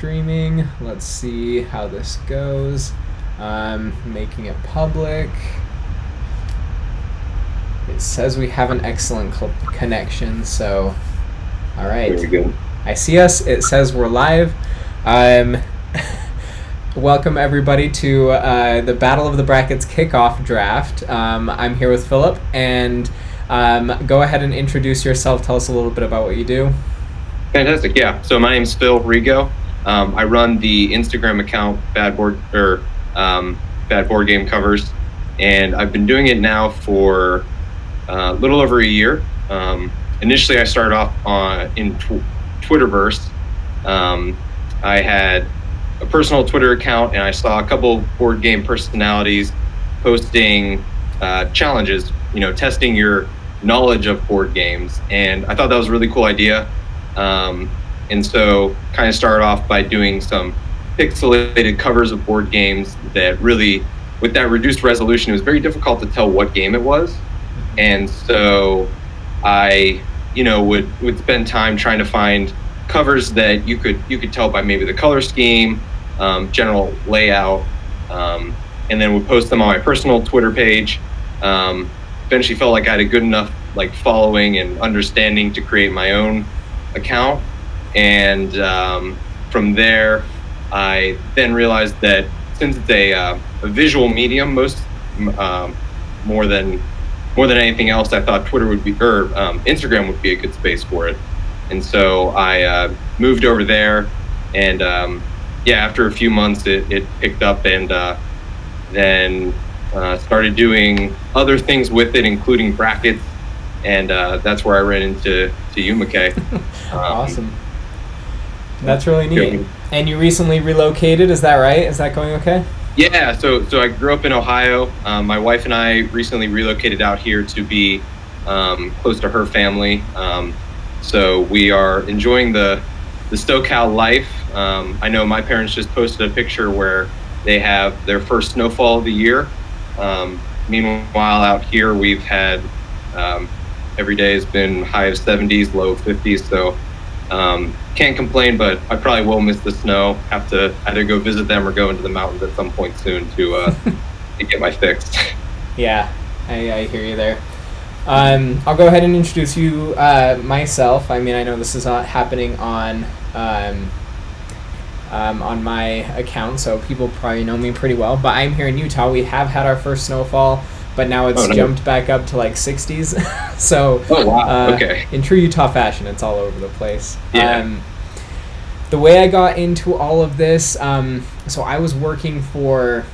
streaming. Let's see how this goes. Making it public. It says we have an excellent connection, so all right. Very good. I see us. It says we're live. Welcome everybody to the Battle of the Brackets kickoff draft. I'm here with Philip, and go ahead and introduce yourself. Tell us a little bit about what you do. Fantastic. Yeah. So my name's Phil Rigo. I run the Instagram account Bad Board Game Covers, and I've been doing it now for a little over a year. Initially, I started off in Twitterverse. I had a personal Twitter account, and I saw a couple board game personalities posting challenges, testing your knowledge of board games, and I thought that was a really cool idea. And so kind of started off by doing some pixelated covers of board games that really, with that reduced resolution, it was very difficult to tell what game it was. And so I, would spend time trying to find covers that you could tell by maybe the color scheme, general layout, and then would post them on my personal Twitter page. Eventually felt like I had a good enough following and understanding to create my own account, and from there I then realized that since it's a visual medium, more than anything else, I thought Twitter would be, or Instagram would be a good space for it. And so I moved over there, and after a few months it picked up, and then started doing other things with it, including brackets, and that's where I ran into you, McKay. Awesome. That's really neat. And you recently relocated, is that right? Is that going okay? Yeah, so I grew up in Ohio. My wife and I recently relocated out here to be close to her family. So we are enjoying the SoCal life. I know my parents just posted a picture where they have their first snowfall of the year. Meanwhile, out here we've had every day has been high of 70s, low 50s. So can't complain, but I probably will miss the snow. Have to either go visit them or go into the mountains at some point soon to get my fix. Yeah, I hear you there. I'll go ahead and introduce you myself. I mean, I know this is not happening on my account, so people probably know me pretty well. But I'm here in Utah. We have had our first snowfall, but now it's jumped back up to 60s. So, oh wow, okay. In true Utah fashion, it's all over the place. Yeah. The way I got into all of this, so I was working for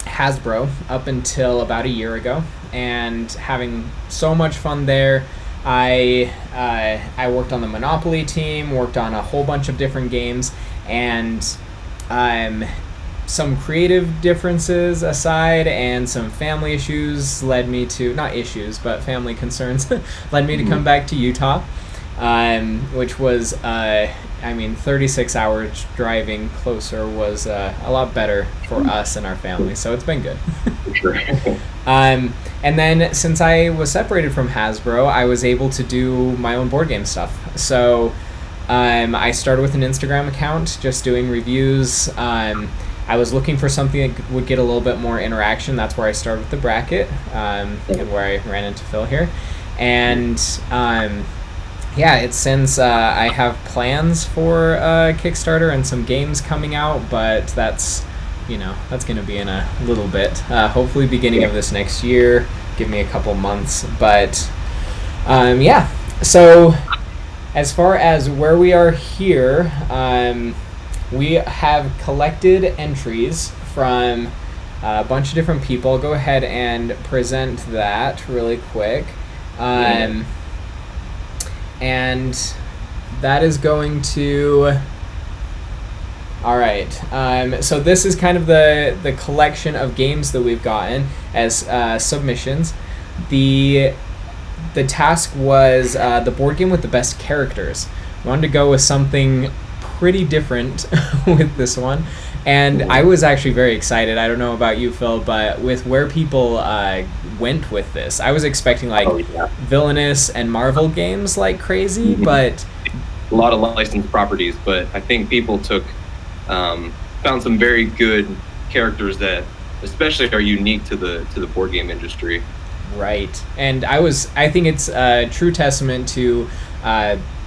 Hasbro up until about a year ago, and having so much fun there. I worked on the Monopoly team, worked on a whole bunch of different games, and some creative differences aside and some family issues led me to, not issues, but family concerns led me to come back to Utah, which was, 36 hours driving closer was a lot better for us and our family, so it's been good. Sure. And then since I was separated from Hasbro, I was able to do my own board game stuff. So I started with an Instagram account, just doing reviews. I was looking for something that would get a little bit more interaction. That's where I started with the bracket, and where I ran into Phil here. And it's since I have plans for Kickstarter and some games coming out, but that's going to be in a little bit. Hopefully beginning of this next year. Give me a couple months. But so as far as where we are here, we have collected entries from a bunch of different people. I'll go ahead and present that really quick. And that is going to... All right. So this is kind of the collection of games that we've gotten as submissions. The task was the board game with the best characters. We wanted to go with something pretty different with this one, and I was actually very excited. I don't know about you, Phil, but with where people went with this, I was expecting Villainous and Marvel games like crazy, but a lot of licensed properties. But I think people took found some very good characters that especially are unique to the board game industry. Right, and I think it's a true testament to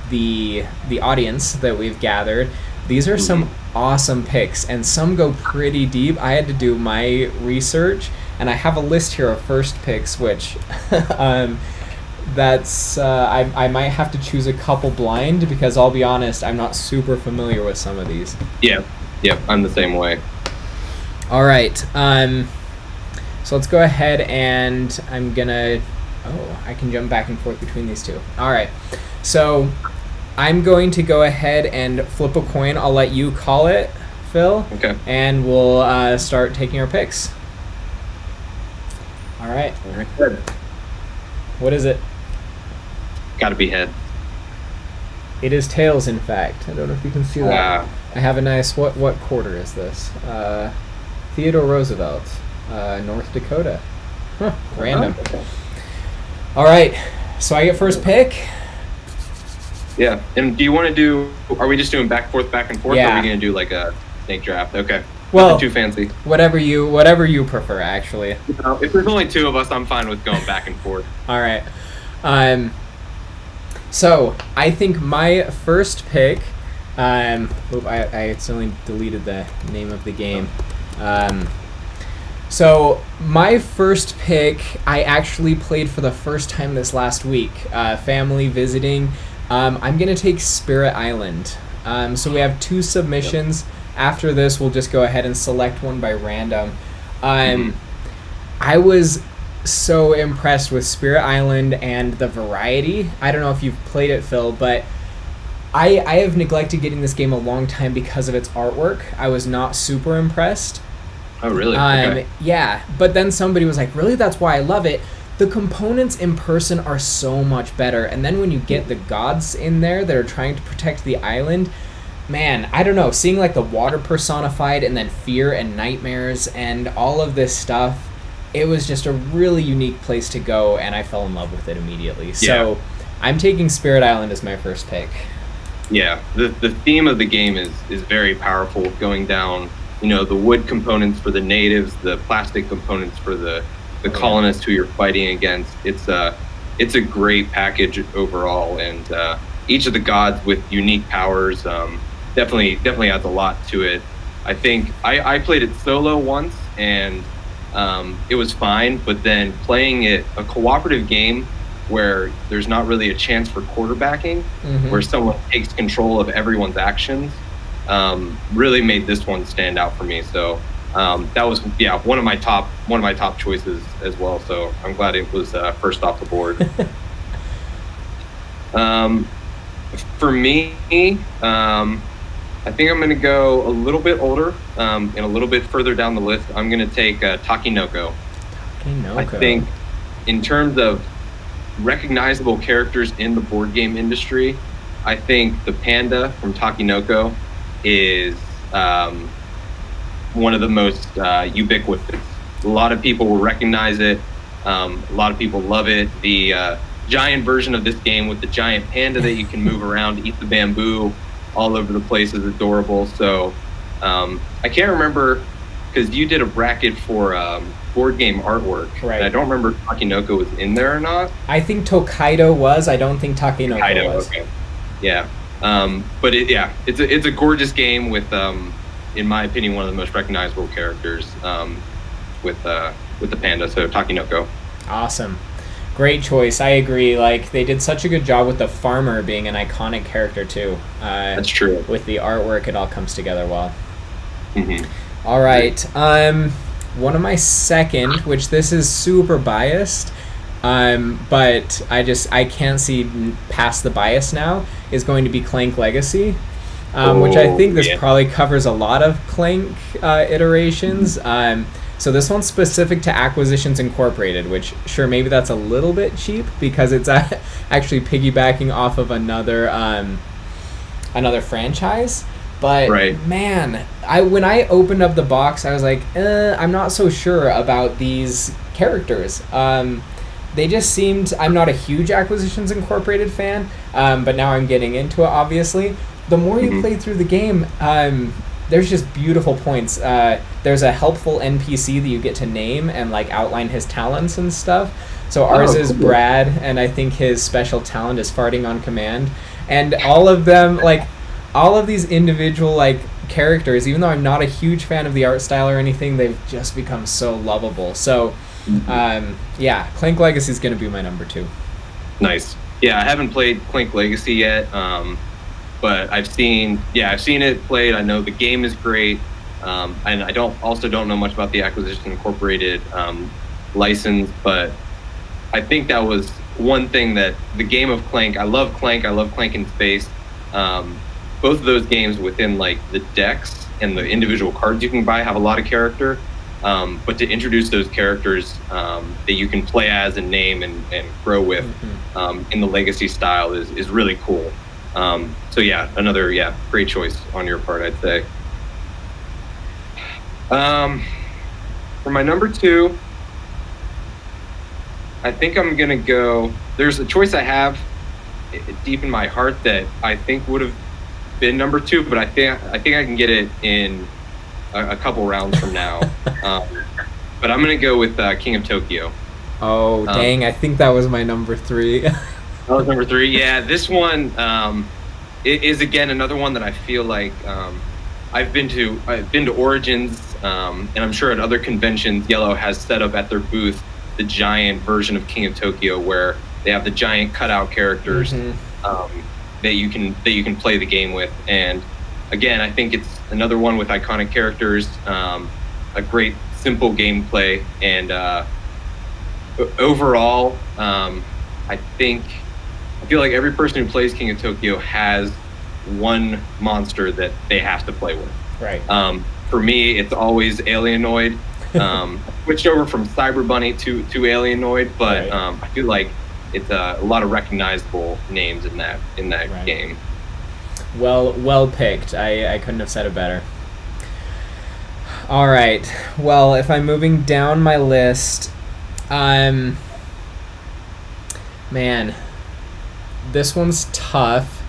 the audience that we've gathered. These are some awesome picks, and some go pretty deep. I had to do my research, and I have a list here of first picks, which that's I might have to choose a couple blind because I'll be honest, I'm not super familiar with some of these. Yeah, yep, I'm the same way. All right, so let's go ahead and I'm gonna. Oh, I can jump back and forth between these two. All right, so I'm going to go ahead and flip a coin. I'll let you call it, Phil. Okay. And we'll start taking our picks. All right. All right. Good. What is it? Got to be head. It is tails, in fact. I don't know if you can see that. I have a nice. What quarter is this? Theodore Roosevelt, North Dakota. Huh, random. All right. So I get first pick. Yeah. And do you want to do? Are we just doing back and forth? Yeah. Or are we gonna do like a snake draft? Okay. Well, nothing too fancy. Whatever you prefer, actually. If there's only two of us, I'm fine with going back and forth. All right. So I think my first pick. I accidentally deleted the name of the game. So my first pick, I actually played for the first time this last week. Family visiting. I'm gonna take Spirit Island. So we have two submissions. Yep. After this, we'll just go ahead and select one by random. I was so impressed with Spirit Island and the variety. I don't know if you've played it, Phil, but I have neglected getting this game a long time because of its artwork. I was not super impressed. Oh, really? Okay. Yeah, but then somebody was like, really? That's why I love it. The components in person are so much better, and then when you get the gods in there that are trying to protect the island, man, I don't know, seeing like the water personified and then fear and nightmares and all of this stuff, it was just a really unique place to go, and I fell in love with it immediately. Yeah. So I'm taking Spirit Island as my first pick. Yeah, the theme of the game is very powerful, going down, the wood components for the natives, the plastic components for the colonists who you're fighting against. It's a great package overall, and each of the gods with unique powers definitely adds a lot to it. I think I played it solo once, and it was fine, but then playing it a cooperative game where there's not really a chance for quarterbacking, where someone takes control of everyone's actions, really made this one stand out for me. So that was one of my top choices as well. So I'm glad it was first off the board. For me, I think I'm going to go a little bit older and a little bit further down the list. I'm going to take Takenoko. I think in terms of recognizable characters in the board game industry, I think the panda from Takenoko is one of the most ubiquitous. A lot of people will recognize it. A lot of people love it. The giant version of this game with the giant panda that you can move around, eat the bamboo all over the place is adorable. So I can't remember, because you did a bracket for board game artwork. Right. And I don't remember if Takenoko was in there or not. I think Tokaido was. I don't think Takenoko was. Okay. Yeah. But it's a gorgeous game with, in my opinion, one of the most recognizable characters with the panda. So Takenoko. Awesome. Great choice. I agree. Like, they did such a good job with the farmer being an iconic character too. That's true. With the artwork, it all comes together well. Mm-hmm. All right. One of my second, which this is super biased, but I can't see past the bias now, is going to be Clank Legacy, which I think this probably covers a lot of Clank iterations. So this one's specific to Acquisitions Incorporated, which, sure, maybe that's a little bit cheap because it's actually piggybacking off of another franchise. But man, when I opened up the box, I was like, I'm not so sure about these characters. They just seemed, I'm not a huge Acquisitions Incorporated fan, but now I'm getting into it, obviously. The more you play through the game, there's just beautiful points. There's a helpful NPC that you get to name and like outline his talents and stuff. So ours is cool. Brad, and I think his special talent is farting on command. And all of them, like, all of these individual like characters, even though I'm not a huge fan of the art style or anything, they've just become so lovable. So, yeah, Clank Legacy is going to be my number 2. Nice. Yeah, I haven't played Clank Legacy yet, but I've seen it played. I know the game is great, and I don't know much about the Acquisition Incorporated license, but I think that was one thing that the game of Clank. I love Clank in Space. Both of those games within like the decks and the individual cards you can buy have a lot of character. But to introduce those characters that you can play as and name and grow with in the Legacy style is really cool. So yeah, another great choice on your part, I'd say. For my number 2, I think I'm gonna go. There's a choice I have deep in my heart that I think would have been number 2, but I think I can get it in a couple rounds from now. But I'm gonna go with King of Tokyo. Oh dang! I think that was my number 3. That was number 3. Yeah, this one is again another one that I feel like I've been to Origins, and I'm sure at other conventions, Yellow has set up at their booth the giant version of King of Tokyo where they have the giant cutout characters that you can play the game with. And again, I think it's another one with iconic characters, a great simple gameplay, and overall, I feel like every person who plays King of Tokyo has one monster that they have to play with. Right. For me, it's always Alienoid. Switched over from Cyber Bunny to Alienoid, but right. I feel like it's a lot of recognizable names in that right. game. Well picked. I couldn't have said it better. All right. Well, if I'm moving down my list, man, this one's tough.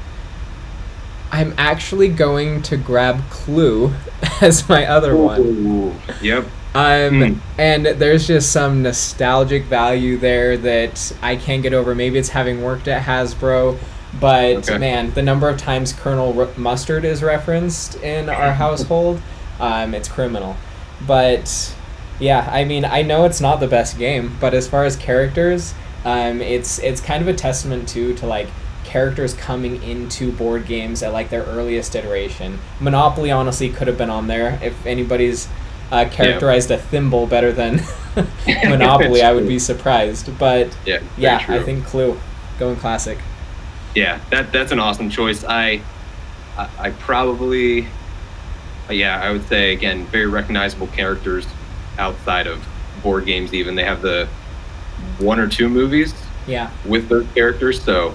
I'm actually going to grab Clue as my other one. Yep. And there's just some nostalgic value there that I can't get over. Maybe it's having worked at Hasbro, but man, the number of times Colonel Mustard is referenced in our household, it's criminal. But yeah, I mean, I know it's not the best game, but as far as characters, it's kind of a testament to like characters coming into board games at like their earliest iteration. Monopoly honestly could have been on there. If anybody's characterized a thimble better than Monopoly, I would be surprised. But yeah, I think Clue, going classic. Yeah, that's an awesome choice. I probably, I would say again, very recognizable characters outside of board games. Even they have the 1 or 2 movies with those characters, so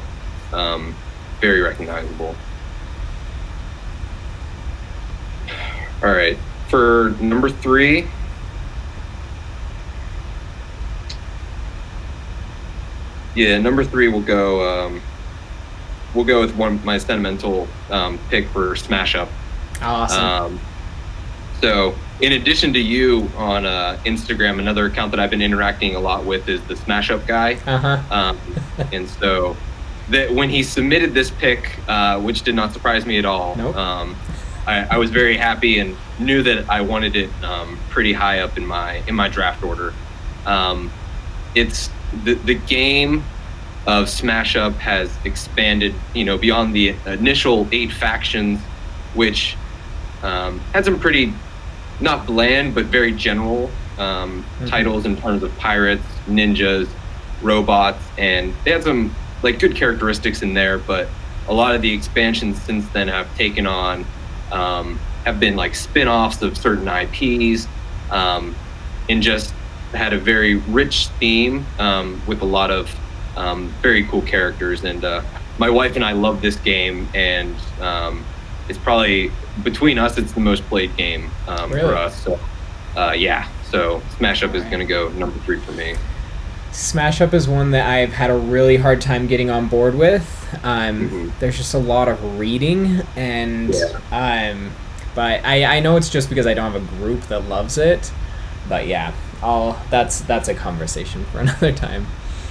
very recognizable. All right. For number 3, number 3 we'll go with my sentimental pick for Smash Up. Awesome. So in addition to you on Instagram, another account that I've been interacting a lot with is the Smash Up guy. And so when he submitted this pick, which did not surprise me at all. Nope. I was very happy and knew that I wanted it pretty high up in my draft order. It's the game of Smash Up has expanded, beyond the initial 8 factions, which had some pretty not bland but very general titles in terms of pirates, ninjas, robots, and they had some like good characteristics in there. But a lot of the expansions since then have taken on. Have been like spin-offs of certain IPs, and just had a very rich theme with a lot of very cool characters. And my wife and I love this game, and it's probably between us, it's the most played game for us. So so Smash Up is going to go number 3 for me. Smash Up is one that I've had a really hard time getting on board with. There's just a lot of reading, and But I know it's just because I don't have a group that loves it. But yeah, that's a conversation for another time.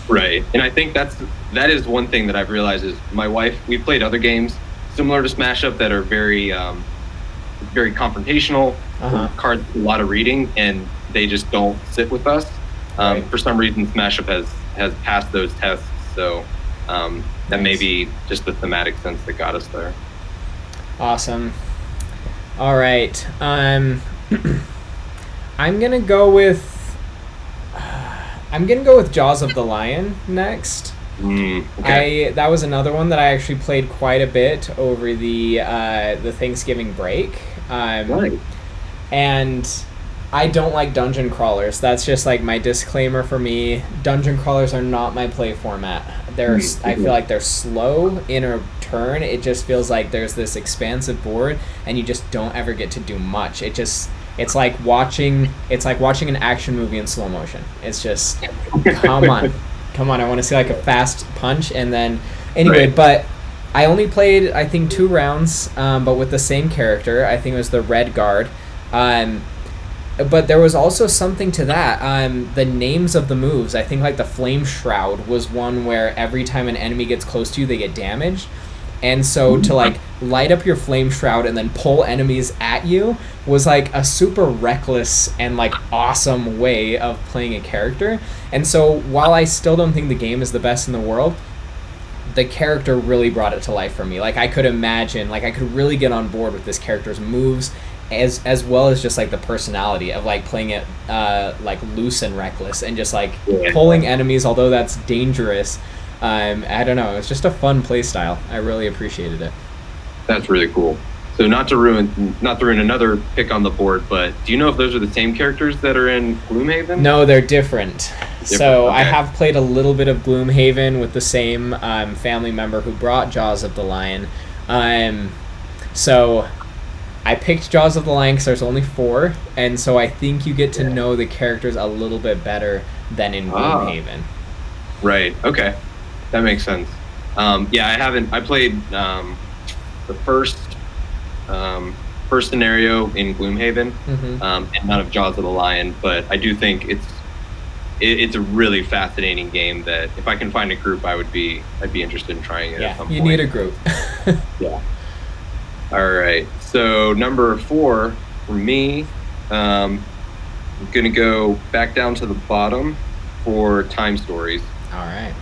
Right. And I think that is one thing that I've realized is my wife, we've played other games similar to Smash Up that are very very confrontational, cards, a lot of reading, and they just don't sit with us. Right. For some reason, Smash Up has passed those tests, so that may be just the thematic sense that got us there. Awesome. All right. I'm gonna go with Jaws of the Lion next. Okay. That was another one that I actually played quite a bit over the Thanksgiving break. Right. And I don't like dungeon crawlers. That's just like my disclaimer for me. Dungeon crawlers are not my play format. I feel like they're slow in a turn. It just feels like there's this expansive board and you just don't ever get to do much. It's like watching an action movie in slow motion. It's just come on, I want to see like a fast punch. And then anyway, Right. But I only played I think 2 rounds, but with the same character. I think it was the Red Guard. But there was also something to that. The names of the moves, I think like the Flame Shroud was one where every time an enemy gets close to you, they get damaged. And so to like light up your Flame Shroud and then pull enemies at you was like a super reckless and like awesome way of playing a character. And so while I still don't think the game is the best in the world, the character really brought it to life for me. Like I could imagine, like I could really get on board with this character's moves as well as just like the personality of like playing it like loose and reckless and just like pulling enemies, although that's dangerous. I don't know. It's just a fun play style. I really appreciated it. That's really cool. So not to ruin another pick on the board, but do you know if those are the same characters that are in Gloomhaven? No, they're different. So okay. I have played a little bit of Gloomhaven with the same family member who brought Jaws of the Lion. So I picked Jaws of the Lion because there's only 4, and so I think you get to know the characters a little bit better than in Gloomhaven. Right. Okay. That makes sense. I played the first scenario in Gloomhaven, and none of Jaws of the Lion, but I do think it's a really fascinating game that if I can find a group, I'd be interested in trying it at some point. You need a group. Yeah. All right. So number 4 for me, I'm gonna go back down to the bottom for Time Stories. All right.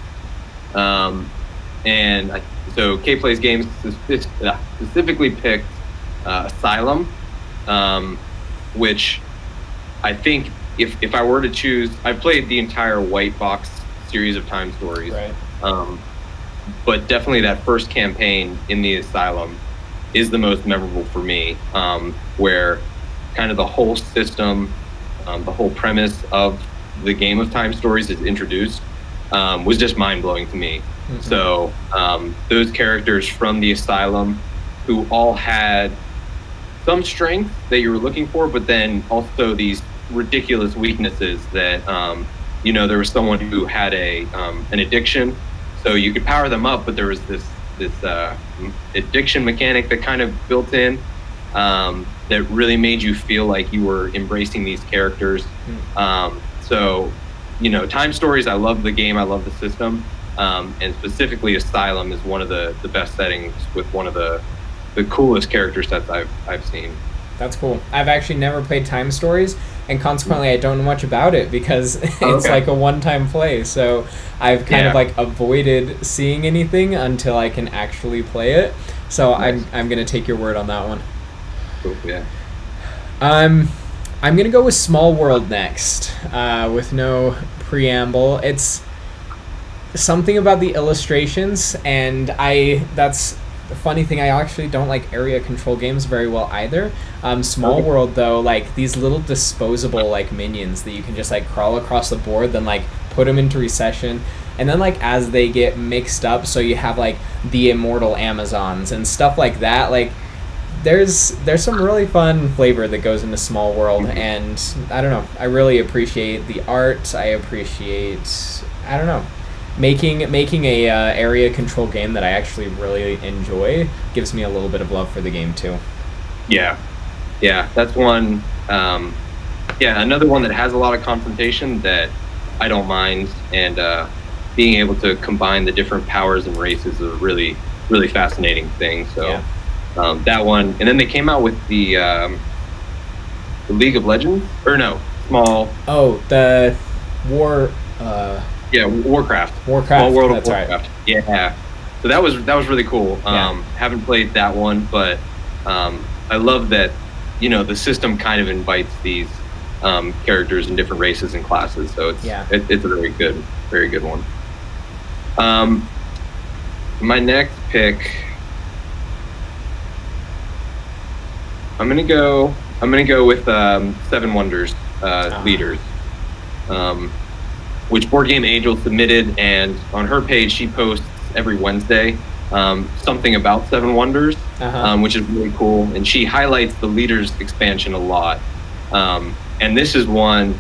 So K Plays Games specifically picked Asylum, which I think if I were to choose, I've played the entire White Box series of Time Stories, right. But definitely that first campaign in the Asylum is the most memorable for me, where kind of the whole system, the whole premise of the game of Time Stories is introduced, was just mind-blowing to me. So those characters from the Asylum who all had some strength that you were looking for, but then also these ridiculous weaknesses that, there was someone who had an addiction, so you could power them up, but there was this addiction mechanic that kind of built in, that really made you feel like you were embracing these characters. So, Time Stories, I love the game, I love the system, and specifically Asylum is one of the best settings with one of the coolest character sets I've seen. That's cool. I've actually never played Time Stories, and consequently I don't know much about it because it's like a one-time play. So I've kind of like avoided seeing anything until I can actually play it. So nice. I'm gonna take your word on that one. Cool. Yeah. I'm gonna go with Small World next, with no preamble. It's something about the illustrations, and that's the funny thing, I actually don't like area control games very well either. Small World though, like these little disposable like minions that you can just like crawl across the board, then like put them into recession, and then like as they get mixed up, so you have like the immortal Amazons and stuff like that. Like there's some really fun flavor that goes into Small World, and I don't know, I really appreciate the art. I don't know. Making a area control game that I actually really enjoy gives me a little bit of love for the game too. Yeah, Yeah, that's one. Yeah, another one that has a lot of confrontation that I don't mind, and being able to combine the different powers and races is a really, really fascinating thing. So Yeah. that one, and then they came out with the League of Legends, or no, small. Oh, the War. Yeah, Warcraft. Warcraft. Small World of That's Warcraft. right. Yeah. So that was really cool. Yeah. Haven't played that one, but I love that the system kind of invites these characters in different races and classes. So it's it's a very good one. My next pick, I'm gonna go with Seven Wonders Leaders, which Board Game Angel submitted, and on her page she posts every Wednesday something about Seven Wonders, which is really cool, and she highlights the Leaders expansion a lot. And this is one,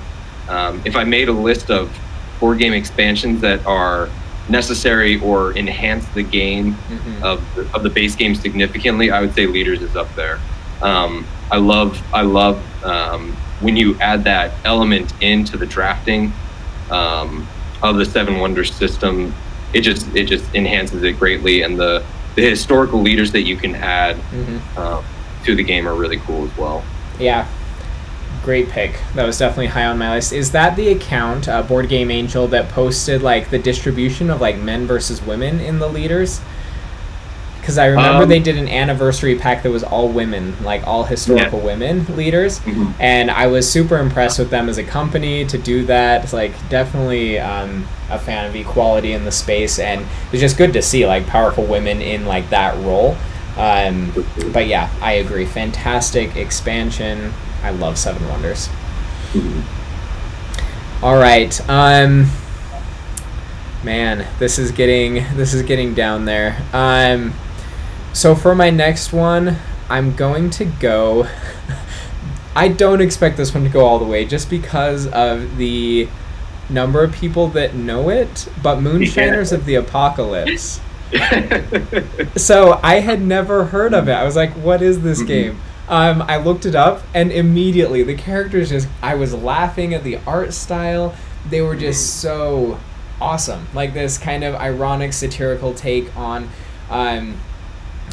if I made a list of board game expansions that are necessary or enhance the game of the base game significantly, I would say Leaders is up there. I love when you add that element into the drafting of the Seven Wonders system. It just enhances it greatly, and the historical leaders that you can add to the game are really cool as well. Yeah. Great pick. That was definitely high on my list. Is that the account, Board Game Angel, that posted like the distribution of like men versus women in the leaders? Because I remember they did an anniversary pack that was all women, like all historical women leaders, and I was super impressed with them as a company to do that. It's like definitely a fan of equality in the space, and it's just good to see like powerful women in like that role. But yeah, I agree. Fantastic expansion. I love Seven Wonders. All right, man, this is getting down there. So for my next one, I'm going to go. I don't expect this one to go all the way, just because of the number of people that know it. But Moonshiners of the Apocalypse. So I had never heard of it. I was like, "What is this game?" I looked it up, and immediately the characters I was laughing at the art style. They were just so awesome. Like this kind of ironic, satirical take on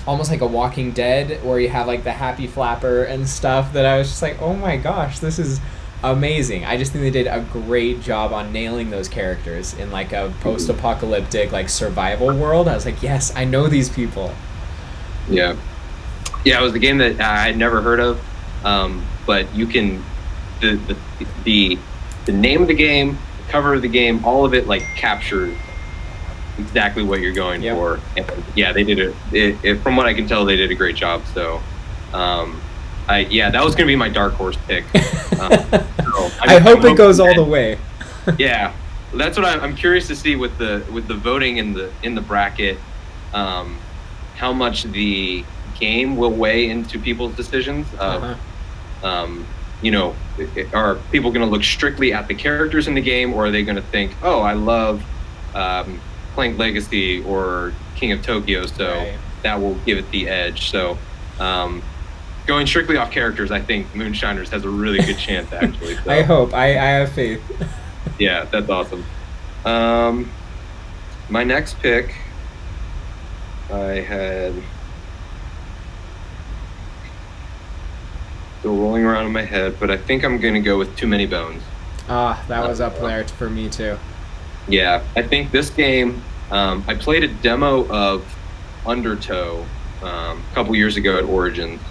almost like a Walking Dead, where you have like the happy flapper and stuff, that I was just like, oh my gosh, this is amazing. I just think they did a great job on nailing those characters in like a post-apocalyptic like survival world. I was like, yes, I know these people. Yeah, it was a game that I had never heard of, but you can the name of the game, the cover of the game, all of it like captures exactly what you're going for. And yeah, they did it. From what I can tell, they did a great job. So, that was gonna be my dark horse pick. I hope it goes all the way. Yeah, that's what I'm curious to see with the voting in the bracket. How much the game will weigh into people's decisions of, are people going to look strictly at the characters in the game, or are they going to think, oh, I love Clank Legacy or King of Tokyo, so that will give it the edge. So going strictly off characters, I think Moonshiners has a really good chance, actually. So. I hope. I have faith. Yeah, that's awesome. My next pick, I had still rolling around in my head, but I think I'm going to go with Too Many Bones. That was up there for me too. Yeah, I think this game, I played a demo of Undertow a couple years ago at Origins,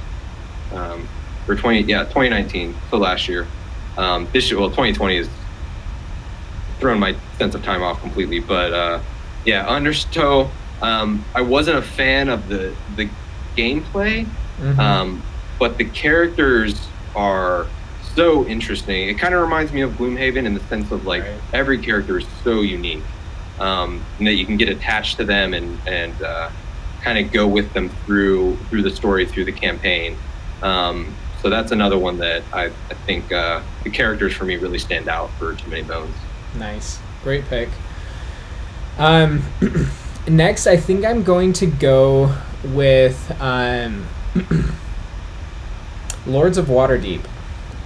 for 2019, so last year. This year, 2020 has thrown my sense of time off completely, but Undertow, I wasn't a fan of the gameplay, but the characters are so interesting. It kind of reminds me of Gloomhaven in the sense of every character is so unique, and that you can get attached to them and kind of go with them through the story, through the campaign. So that's another one that I think the characters for me really stand out for Too Many Bones. Nice, great pick. Next, I think I'm going to go with Lords of Waterdeep.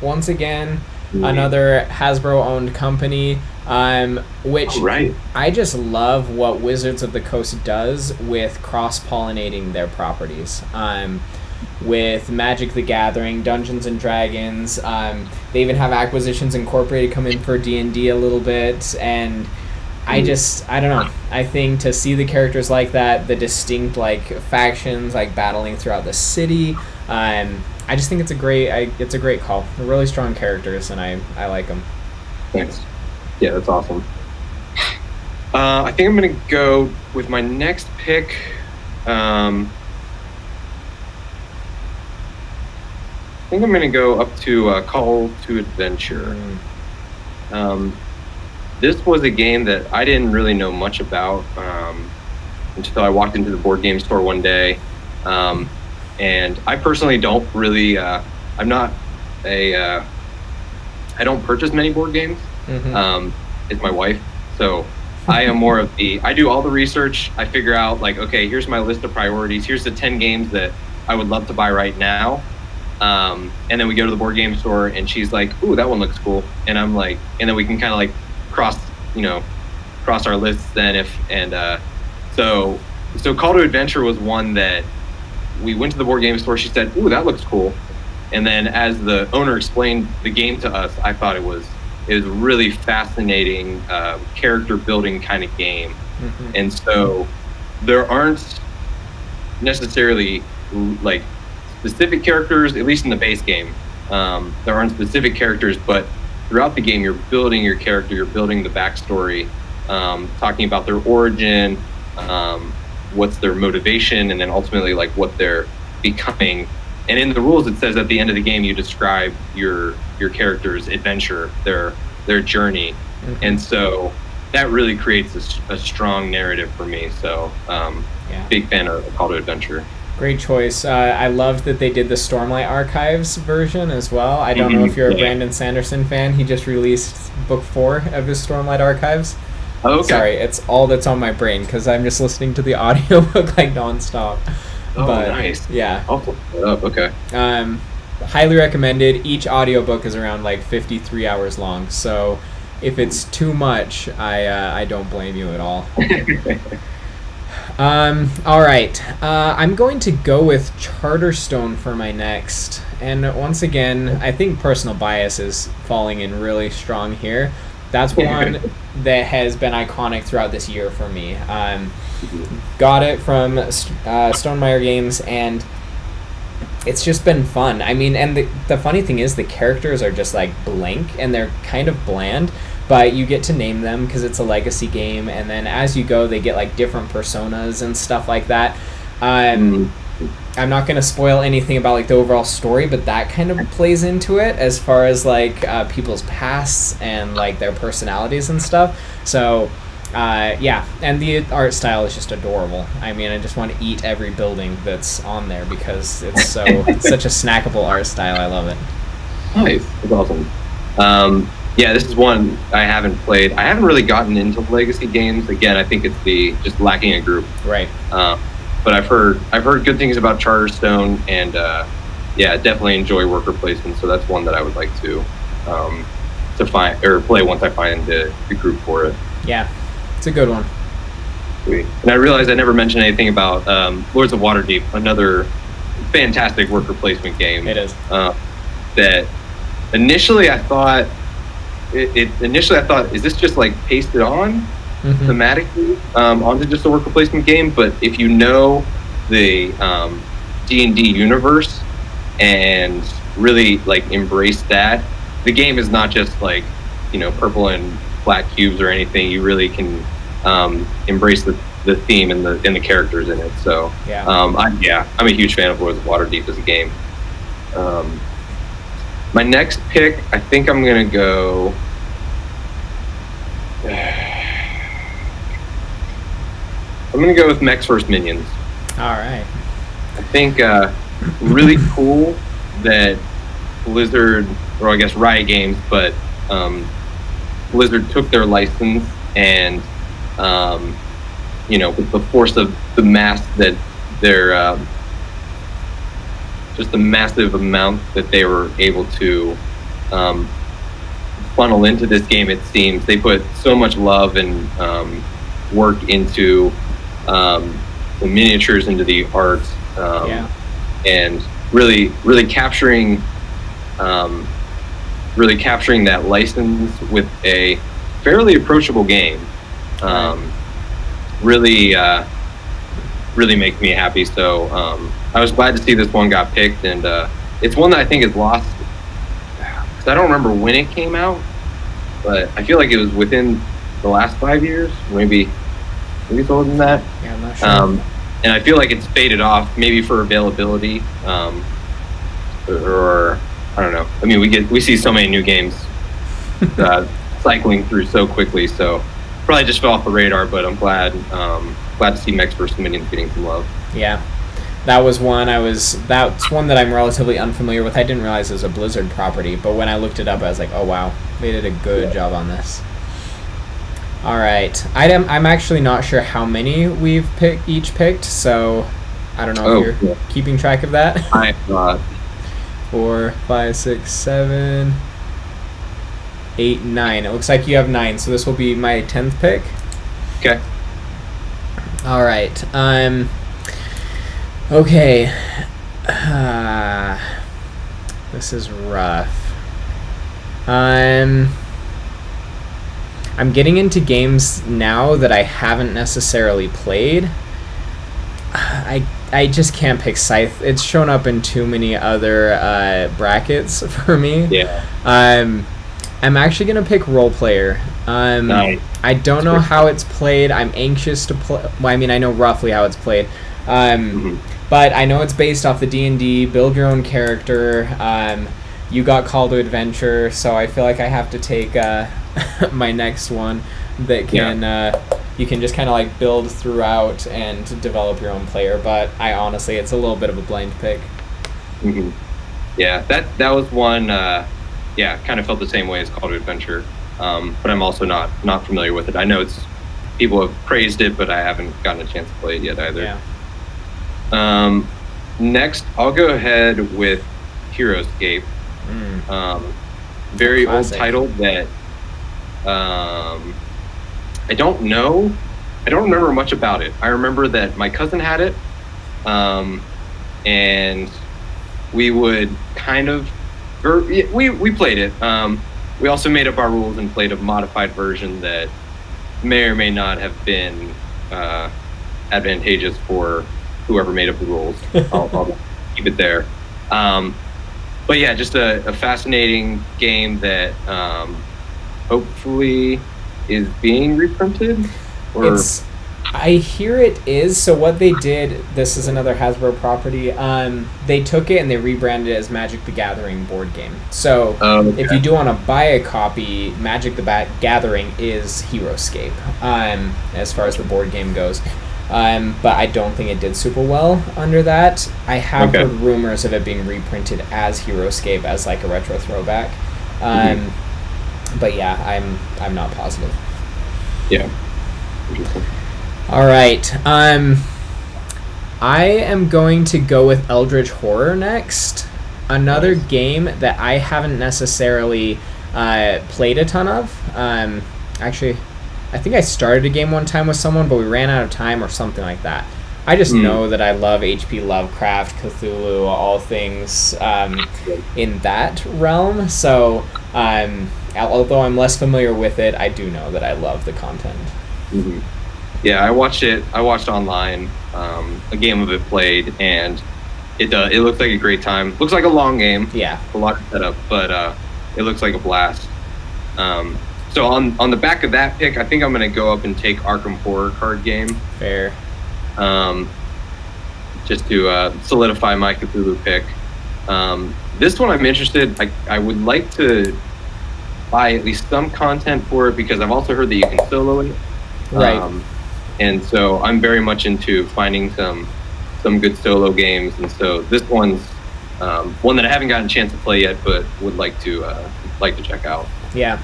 Once again, Mm. another Hasbro-owned company, which Right. I just love what Wizards of the Coast does with cross-pollinating their properties. With Magic the Gathering, Dungeons and Dragons, they even have Acquisitions Incorporated come in for D&D a little bit, and I don't know. I think to see the characters like that, the distinct like factions like battling throughout the city, I just think it's a great call. They're really strong characters, and I like them. Thanks. Yeah, that's awesome. I think I'm gonna go with my next pick. I think I'm gonna go up to Call to Adventure. This was a game that I didn't really know much about until I walked into the board game store one day. And I personally don't really, I'm not I don't purchase many board games. It's my wife. So I am more of I do all the research. I figure out like, okay, here's my list of priorities. Here's the 10 games that I would love to buy right now. And then we go to the board game store and she's like, ooh, that one looks cool. And I'm like, and then we can kind of like cross our lists then so Call to Adventure was one that we went to the board game store. She said, ooh, that looks cool. And then as the owner explained the game to us, I thought it was a really fascinating character building kind of game. And so there aren't necessarily like specific characters, at least in the base game. There aren't specific characters, but throughout the game, you're building your character, you're building the backstory, talking about their origin, what's their motivation, and then ultimately like what they're becoming. And in the rules, it says at the end of the game, you describe your character's adventure, their journey. And so that really creates a strong narrative for me. So big fan of Call to Adventure. Great choice. I loved that they did the Stormlight Archives version as well. I don't know if you're a Brandon Sanderson fan. He just released book 4 of his Stormlight Archives. Oh, okay. Sorry, it's all that's on my brain because I'm just listening to the audiobook like nonstop. Oh, nice. Yeah. I'll put that up. Okay. Highly recommended. Each audiobook is around like 53 hours long. So if it's too much, I don't blame you at all. All right. I'm going to go with Charterstone for my next. And once again, I think personal bias is falling in really strong here. That's one that has been iconic throughout this year for me. Got it from Stonemaier Games, and it's just been fun. I mean, and the funny thing is the characters are just like blank, and they're kind of bland, but you get to name them because it's a legacy game, and then as you go, they get like different personas and stuff like that. I'm not going to spoil anything about like the overall story, but that kind of plays into it as far as like people's pasts and like their personalities and stuff. So yeah, and the art style is just adorable. I mean, I just want to eat every building that's on there because it's such a snackable art style. I love it. Nice. That's awesome. Yeah, this is one I haven't played. I haven't really gotten into legacy games. Again, I think it's just lacking a group. Right. But I've heard good things about Charterstone, and yeah, definitely enjoy worker placement. So that's one that I would like to find or play once I find the group for it. Yeah, it's a good one. Sweet. And I realized I never mentioned anything about Lords of Waterdeep, another fantastic worker placement game. It is. That initially I thought is this just like pasted on thematically onto just a worker placement game? But if you know the D&D universe and really like embrace that, the game is not just like purple and black cubes or anything. You really can embrace the theme and the characters in it. So yeah. I'm a huge fan of Lords of Waterdeep as a game. My next pick, I think I'm gonna go. I'm gonna go with Mechs vs. Minions. All right. I think really cool that Blizzard, or I guess Riot Games, but Blizzard took their license and with the force of the mass that they're just the massive amount that they were able to funnel into this game. It seems they put so much love and work into the miniatures, into the art, and really capturing that license with a fairly approachable game. Really makes me happy. So I was glad to see this one got picked, and it's one that I think is lost because I don't remember when it came out, but I feel like it was within the last 5 years, maybe it's older than that. Yeah, I'm not sure. And I feel like it's faded off, maybe for availability, or I don't know. I mean, we see so many new games cycling through so quickly, so probably just fell off the radar. But I'm glad to see Mechs vs. Minions getting some love. Yeah, that's one that I'm relatively unfamiliar with. I didn't realize it was a Blizzard property, but when I looked it up, I was like, oh wow, they did a good job on this. All right, I'm actually not sure how many we've each picked, so I don't know if you're keeping track of that. I'm not. 4, 5, 6, 7, 8, 9. It looks like you have 9, so this will be my 10th pick. Okay. All right. Okay. This is rough. I'm getting into games now that I haven't necessarily played. I just can't pick Scythe. It's shown up in too many other brackets for me. Yeah. I'm actually gonna pick Role Player. Nice. I don't know how it's played. I'm anxious to play. Well, I mean, I know roughly how it's played. But I know it's based off the D&D. Build your own character. You got Call to Adventure, so I feel like I have to take my next one that can you can just kind of like build throughout and develop your own player. But I honestly, it's a little bit of a blind pick. Yeah, that was one. Kind of felt the same way as Call to Adventure, but I'm also not familiar with it. I know people have praised it, but I haven't gotten a chance to play it yet either. Yeah. Next, I'll go ahead with HeroScape. Very Classic. old title that I don't know. I don't remember much about it. I remember that my cousin had it, and we would kind of, we played it. We also made up our rules and played a modified version that may or may not have been advantageous for whoever made up the rules. I'll keep it there. But yeah, just a fascinating game that hopefully is being reprinted. I hear it is. So what they did, this is another Hasbro property, they took it and they rebranded it as Magic the Gathering board game. So if you do want to buy a copy, Magic the Gathering is HeroScape, as far as the board game goes. But I don't think it did super well under that. I have heard rumors of it being reprinted as HeroScape as like a retro throwback. But yeah, I'm not positive. Yeah. Interesting. All right. I am going to go with Eldritch Horror next. Another game that I haven't necessarily played a ton of. Actually, I think I started a game one time with someone, but we ran out of time or something like that. I just know that I love H.P. Lovecraft, Cthulhu, all things in that realm. So, although I'm less familiar with it, I do know that I love the content. Yeah, I watched online, a game of it played, and it looks like a great time. Looks like a long game. Yeah. A lot to set up, but it looks like a blast. So on the back of that pick, I think I'm going to go up and take Arkham Horror card game. Fair. Just to solidify my Cthulhu pick. This one I'm interested. I would like to buy at least some content for it because I've also heard that you can solo it. Right. And so I'm very much into finding some good solo games, and so this one's one that I haven't gotten a chance to play yet, but would like to check out. Yeah,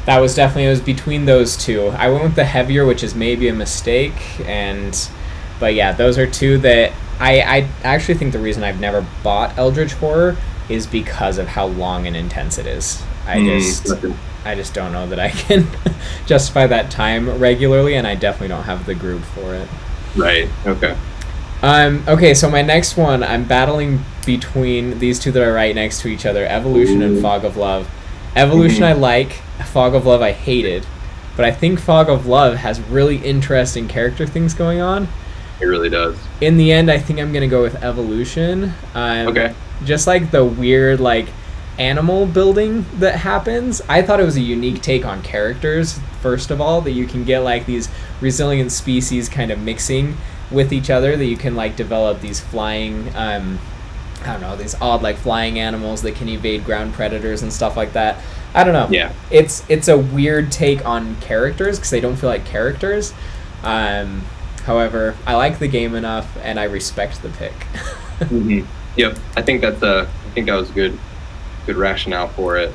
that was definitely, it was between those two. I went with the heavier, which is maybe a mistake, but yeah, those are two that I actually think the reason I've never bought Eldritch Horror is because of how long and intense it is. I just don't know that I can justify that time regularly, and I definitely don't have the group for it. Right. Okay. Okay, so my next one, I'm battling between these two that are right next to each other, Evolution and Fog of Love. Evolution I like, Fog of Love I hated, but I think Fog of Love has really interesting character things going on. It really does. In the end, I think I'm going to go with Evolution. Okay. Just like the weird, like, animal building that happens. I thought it was a unique take on characters, first of all, that you can get, like, these resilient species kind of mixing with each other, that you can, like, develop these flying, I don't know, these odd, like, flying animals that can evade ground predators and stuff like that. I don't know. Yeah. It's a weird take on characters because they don't feel like characters. However, I like the game enough, and I respect the pick. Yep, I think that was good rationale for it.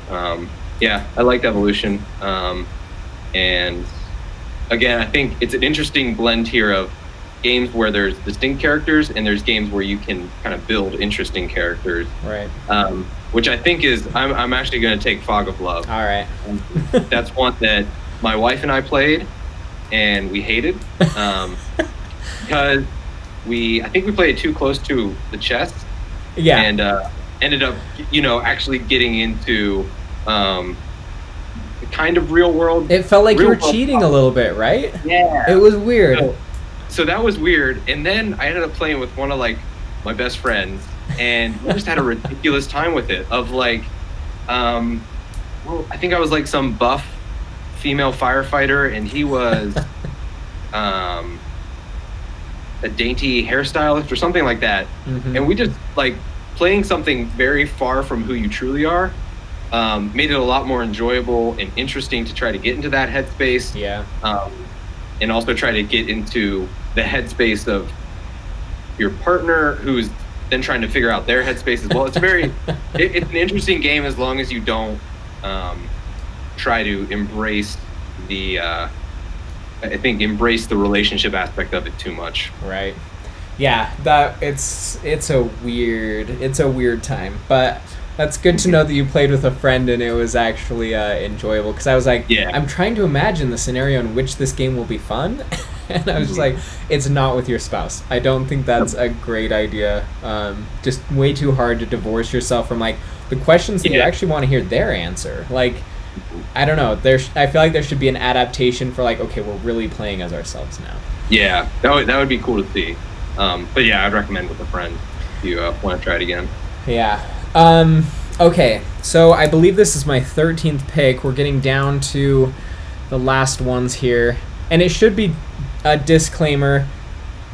Yeah, I liked Evolution, and again, I think it's an interesting blend here of games where there's distinct characters and there's games where you can kind of build interesting characters. Right. Which I think is I'm actually going to take Fog of Love. All right. That's one that my wife and I played, and we hated because I think we played it too close to the chest. Yeah. And ended up, actually getting into kind of real world. It felt like you were cheating a little bit, right? Yeah. It was weird. So that was weird. And then I ended up playing with one of like my best friends, and we just had a ridiculous time with it. Of like, I think I was like some buff female firefighter, and he was a dainty hairstylist or something like that. And we just like playing something very far from who you truly are. Made it a lot more enjoyable and interesting to try to get into that headspace. Yeah. And also try to get into the headspace of your partner, who's then trying to figure out their headspace as well. It's it's an interesting game as long as you don't try to embrace the relationship aspect of it too much. Right. Yeah, that it's a weird time, but that's good to know that you played with a friend and it was actually enjoyable, because I was like, I'm trying to imagine the scenario in which this game will be fun, and I was just like, it's not with your spouse. I don't think that's a great idea. Just way too hard to divorce yourself from like the questions that you actually want to hear their answer. Like, I don't know. I feel like there should be an adaptation for like, okay, we're really playing as ourselves now. Yeah, that would be cool to see. But yeah, I'd recommend with a friend if you want to try it again. Yeah. Okay, so I believe this is my 13th pick. We're getting down to the last ones here. And it should be a disclaimer.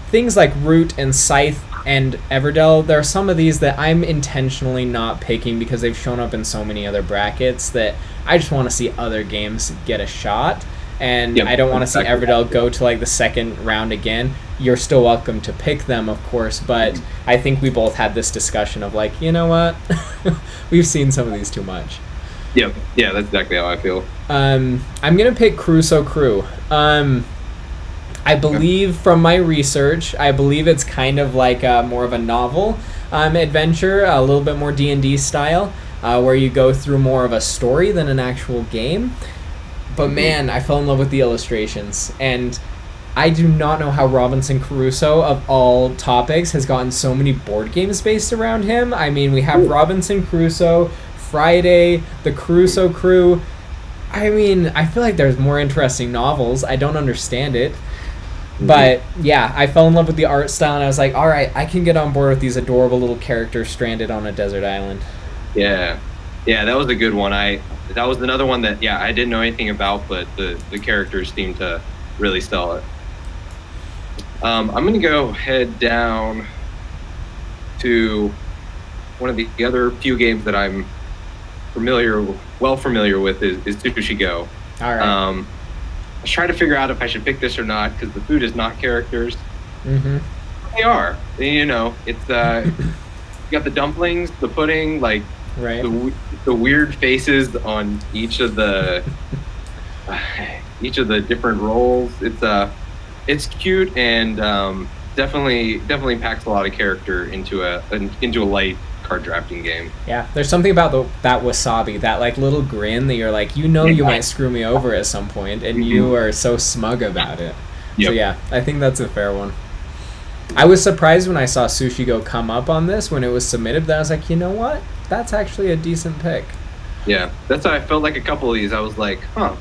Things like Root and Scythe and Everdell, there are some of these that I'm intentionally not picking because they've shown up in so many other brackets that I just want to see other games get a shot. And I don't want to see Everdell go to like the second round again. You're still welcome to pick them, of course, but I think we both had this discussion of like, you know what? We've seen some of these too much. Yeah, that's exactly how I feel. I'm going to pick Crusoe Crew. I believe from my research, I believe it's kind of like more of a novel adventure, a little bit more D&D style, where you go through more of a story than an actual game. But man, I fell in love with the illustrations, and I do not know how Robinson Crusoe, of all topics, has gotten so many board games based around him. I mean, we have Robinson Crusoe, Friday, the Crusoe Crew. I mean, I feel like there's more interesting novels. I don't understand it. But yeah, I fell in love with the art style, and I was like, all right, I can get on board with these adorable little characters stranded on a desert island. Yeah, that was a good one. That was another one that, I didn't know anything about, but the characters seemed to really sell it. I'm going to go head down to one of the other few games that I'm well familiar with is Sushi Go. All right. I was trying to figure out if I should pick this or not, because the food is not characters. Mm-hmm. They are. It's you got the dumplings, the pudding, like right. the weird faces on each of the different rolls. It's cute, and definitely packs a lot of character into a light card drafting game. Yeah, there's something about that wasabi, that like little grin that you're like, you might screw me over at some point, and you are so smug about it. Yep. So yeah, I think that's a fair one. I was surprised when I saw Sushi Go come up on this when it was submitted. That I was like, you know what? That's actually a decent pick. Yeah, that's how I felt like a couple of these. I was like, huh.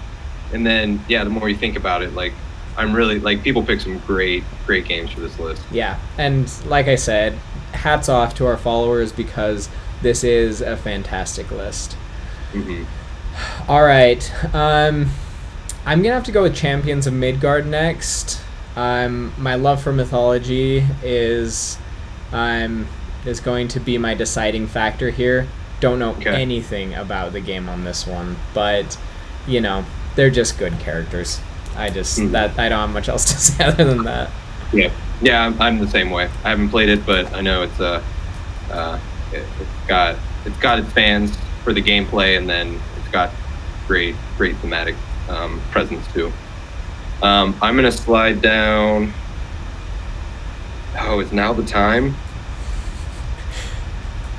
And then, yeah, the more you think about it, like, I'm really, like, people pick some great games for this list. Yeah, and like I said, hats off to our followers because this is a fantastic list. Mm-hmm. All right. I'm going to have to go with Champions of Midgard next. My love for mythology is going to be my deciding factor here. Don't know anything about the game on this one, but, they're just good characters. I don't have much else to say other than that. Yeah, I'm the same way. I haven't played it, but I know it's got its fans for the gameplay, and then it's got great thematic presence too. I'm gonna slide down. Oh, is now the time?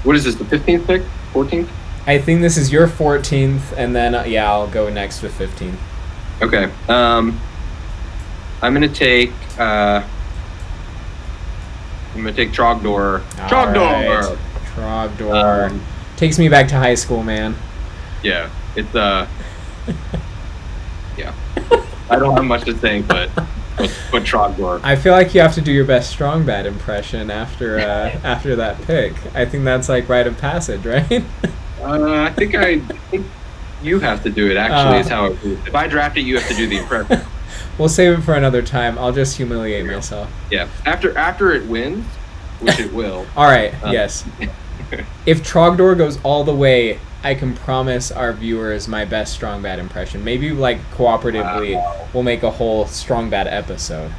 What is this? The 15th pick? 14th? I think this is your 14th, and then I'll go next with 15. Okay. I'm gonna take Trogdor. Trogdor. Trogdor. Takes me back to high school, man. Yeah, it's yeah. I don't have much to say, but Trogdor. I feel like you have to do your best Strong Bad impression after that pick. I think that's like rite of passage, right? I think you have to do it. Actually, is how it is. If I draft it, you have to do the impression. We'll save it for another time. I'll just humiliate myself. Yeah. After it wins, which it will. All right. Yes. If Trogdor goes all the way, I can promise our viewers my best Strong Bad impression. Maybe like cooperatively, we'll make a whole Strong Bad episode.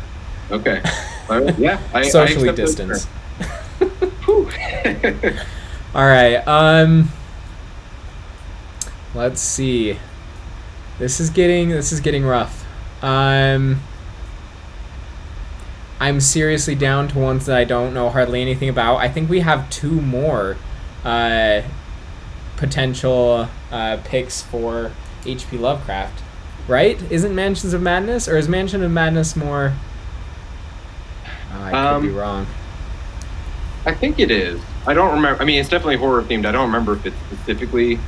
Okay. Yeah. Socially distanced. All right. Let's see. This is getting rough. I'm seriously down to ones that I don't know hardly anything about. I think we have two more potential picks for H.P. Lovecraft, right? Isn't Mansions of Madness, or is Mansion of Madness more? I could be wrong. I think it is. I don't remember. I mean, it's definitely horror themed. I don't remember if it's specifically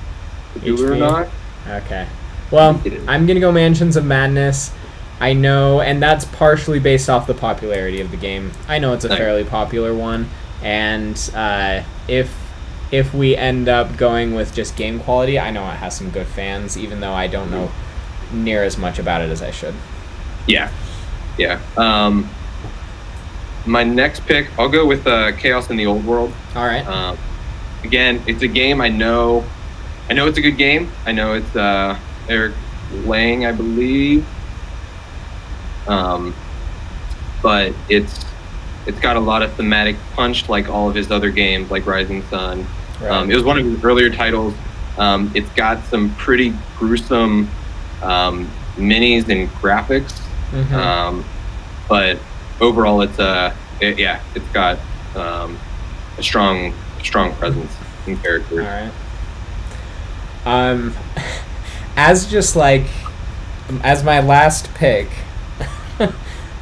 Cthulhu or not. Okay. Well, I'm going to go Mansions of Madness. I know, and that's partially based off the popularity of the game. I know it's a fairly popular one, and if we end up going with just game quality, I know it has some good fans, even though I don't know near as much about it as I should. Yeah. My next pick, I'll go with Chaos in the Old World. All right. Again, it's a game I know it's a good game. I know it's Eric Lang, I believe. But it's got a lot of thematic punch, like all of his other games, like Rising Sun. Right. It was one of his earlier titles. It's got some pretty gruesome minis and graphics. Mm-hmm. But overall, it's got a strong presence in characters. All right. As my last pick,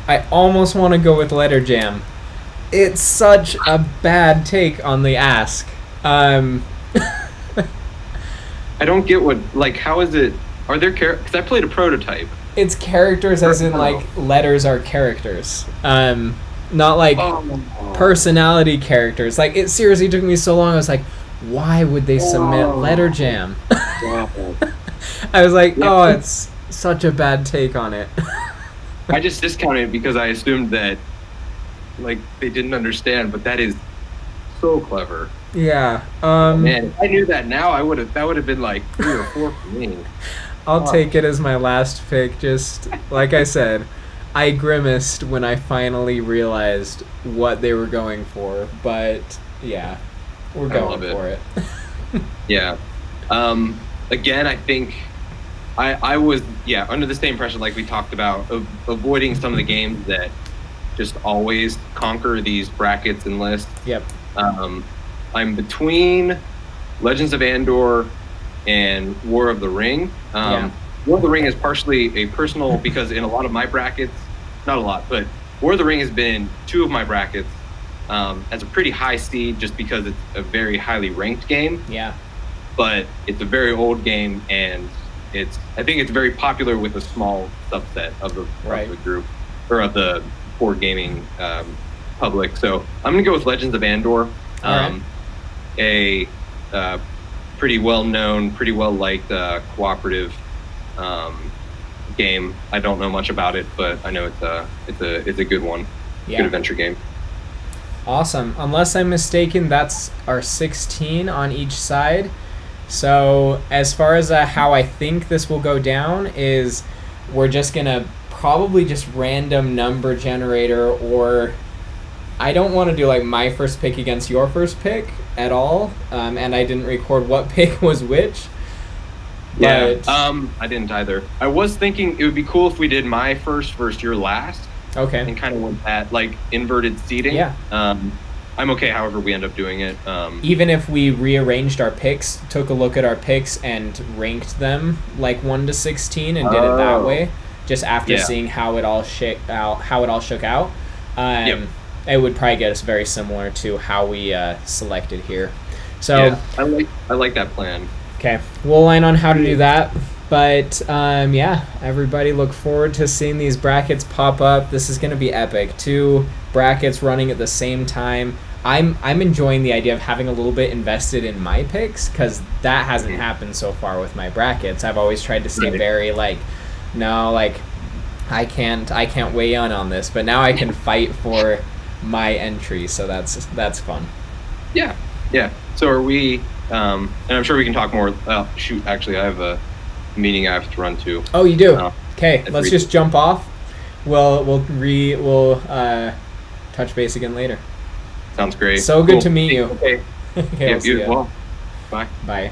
I almost want to go with Letter Jam. It's such a bad take on the ask. I don't get how is it? Are there because I played a prototype. It's characters as in letters are characters. Not like personality characters. Like it seriously took me so long. I was like, why would they submit Letter Jam? I was like, it's such a bad take on it. I just discounted it because I assumed that they didn't understand, but that is so clever. Yeah. Man, if I knew that now, that would have been like 3 or 4 for me. I'll take it as my last pick. Just like I said, I grimaced when I finally realized what they were going for. But yeah, we're going for it. Yeah. Again, I think I was under the same impression like we talked about, avoiding some of the games that just always conquer these brackets and lists. Yep. I'm between Legends of Andor and War of the Ring. War of the Ring is partially a personal, because in a lot of my brackets, not a lot, but War of the Ring has been 2 of my brackets as a pretty high seed, just because it's a very highly ranked game. Yeah. But it's a very old game, and I think it's very popular with a small subset of the group, or of the board gaming public. So I'm gonna go with Legends of Andor, a pretty well known, pretty well liked cooperative game. I don't know much about it, but I know it's a good one. Yeah. Good adventure game. Awesome. Unless I'm mistaken, that's our 16 on each side. So as far as how I think this will go down is we're just going to probably just random number generator, or I don't want to do like my first pick against your first pick at all. And I didn't record what pick was which. Yeah, I didn't either. I was thinking it would be cool if we did my first versus your last. Okay. And kind of went that like inverted seating. Yeah. I'm okay however we end up doing it. Even if we rearranged our picks, took a look at our picks and ranked them like 1 to 16 and did it that way, just after seeing how it all shook out, it would probably get us very similar to how we selected here. So I like that plan. Okay, we'll align on how to do that. But everybody look forward to seeing these brackets pop up. This is going to be epic. 2 brackets running at the same time. I'm enjoying the idea of having a little bit invested in my picks, because that hasn't happened so far with my brackets. I've always tried to stay very I can't weigh in on this, but now I can fight for my entry, so that's fun. Yeah. So are we? And I'm sure we can talk more. Actually, I have a meeting I have to run to. Oh, you do? Okay, let's just jump off. We'll touch base again later. Sounds great. So good to meet you. Okay. Okay, Well, bye. Bye.